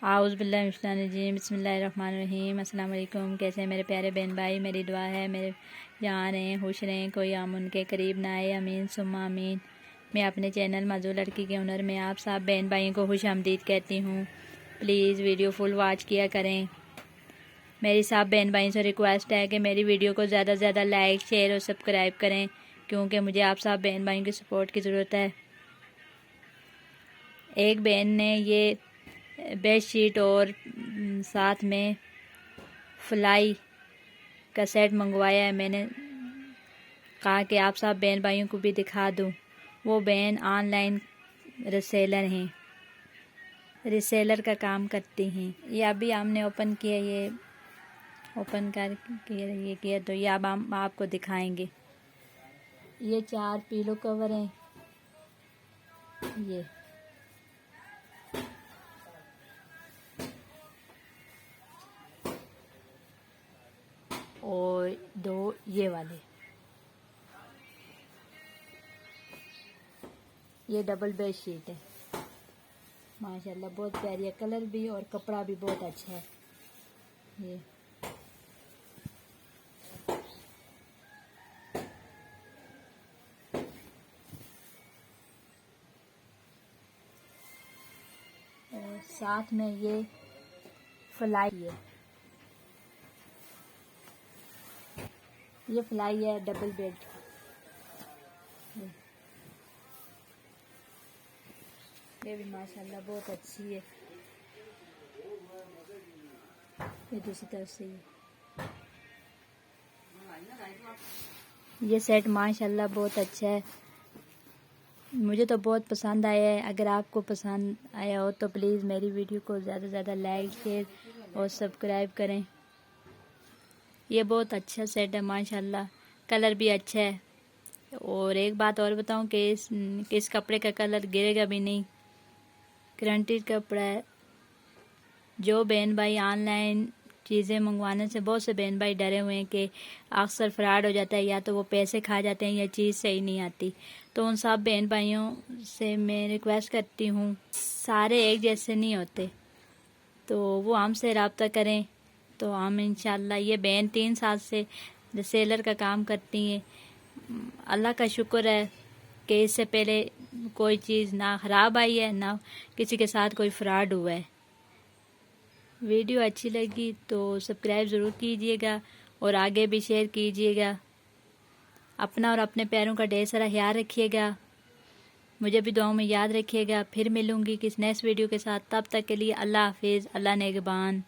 اعوذ باللہ من الشیطان الرجیم، بسم اللہ الرحمن الرحیم۔ السلام علیکم، کیسے ہیں میرے پیارے بہن بھائی؟ میری دعا ہے میرے جہاں رہیں، خوش رہیں، کوئی غم ان کے قریب نہ آئے، امین ثم امین۔ میں اپنے چینل موضوع لڑکی کے ہنر میں آپ سب بہن بھائیوں کو خوش آمدید کہتی ہوں۔ پلیز ویڈیو فل واچ کیا کریں۔ میری سب بہن بھائیوں سے ریکویسٹ ہے کہ میری ویڈیو کو زیادہ سے زیادہ لائک، شیئر اور سبسکرائب کریں، کیونکہ مجھے آپ سب بہن بھائیوں کی سپورٹ کی ضرورت ہے۔ ایک بہن نے یہ بیڈ شیٹ اور ساتھ میں فلائی کا سیٹ منگوایا ہے، میں نے کہا کہ آپ سب بہن بھائیوں کو بھی دکھا دوں۔ وہ بہن آن لائن ریسیلر ہیں، ریسیلر کا کام کرتی ہیں۔ یہ ابھی ہم نے اوپن کیا، یہ اوپن کر کے یہ کیا تو یہ اب ہم آپ کو دکھائیں گے۔ یہ 4 پیلو کور ہیں، یہ اور 2 یہ والے، یہ ڈبل بیڈ شیٹ ہے، ماشاءاللہ بہت پیاری ہے، کلر بھی اور کپڑا بھی بہت اچھا ہے۔ یہ اور ساتھ میں یہ فلائی ہے، یہ فلائی ہے ڈبل بیڈ، یہ بھی ماشاءاللہ بہت اچھی ہے۔ یہ دوسری طرف سے یہ سیٹ ماشاءاللہ بہت اچھا ہے، مجھے تو بہت پسند آیا ہے۔ اگر آپ کو پسند آیا ہو تو پلیز میری ویڈیو کو زیادہ سے زیادہ لائک، شیئر اور سبسکرائب کریں۔ یہ بہت اچھا سیٹ ہے ماشاءاللہ، کلر بھی اچھا ہے۔ اور ایک بات اور بتاؤں کہ اس کپڑے کا کلر گرے گا بھی نہیں، گارنٹیڈ کپڑا ہے۔ جو بہن بھائی آن لائن چیزیں منگوانے سے بہت سے بہن بھائی ڈرے ہوئے ہیں کہ اکثر فراڈ ہو جاتا ہے، یا تو وہ پیسے کھا جاتے ہیں یا چیز صحیح نہیں آتی، تو ان سب بہن بھائیوں سے میں ریکویسٹ کرتی ہوں، سارے ایک جیسے نہیں ہوتے، تو وہ ہم سے رابطہ کریں تو ہم انشاءاللہ۔ یہ بہن 3 سال سے ریسیلر کا کام کرتی ہیں، اللہ کا شکر ہے کہ اس سے پہلے کوئی چیز نہ خراب آئی ہے، نہ کسی کے ساتھ کوئی فراڈ ہوا ہے۔ ویڈیو اچھی لگی تو سبسکرائب ضرور کیجیے گا اور آگے بھی شیئر کیجیے گا۔ اپنا اور اپنے پیاروں کا ڈھیر سارا خیال رکھیے گا، مجھے بھی دعاؤں میں یاد رکھیے گا۔ پھر ملوں گی کس نیکسٹ ویڈیو کے ساتھ، تب تک کے لیے اللہ حافظ، اللہ نگہبان۔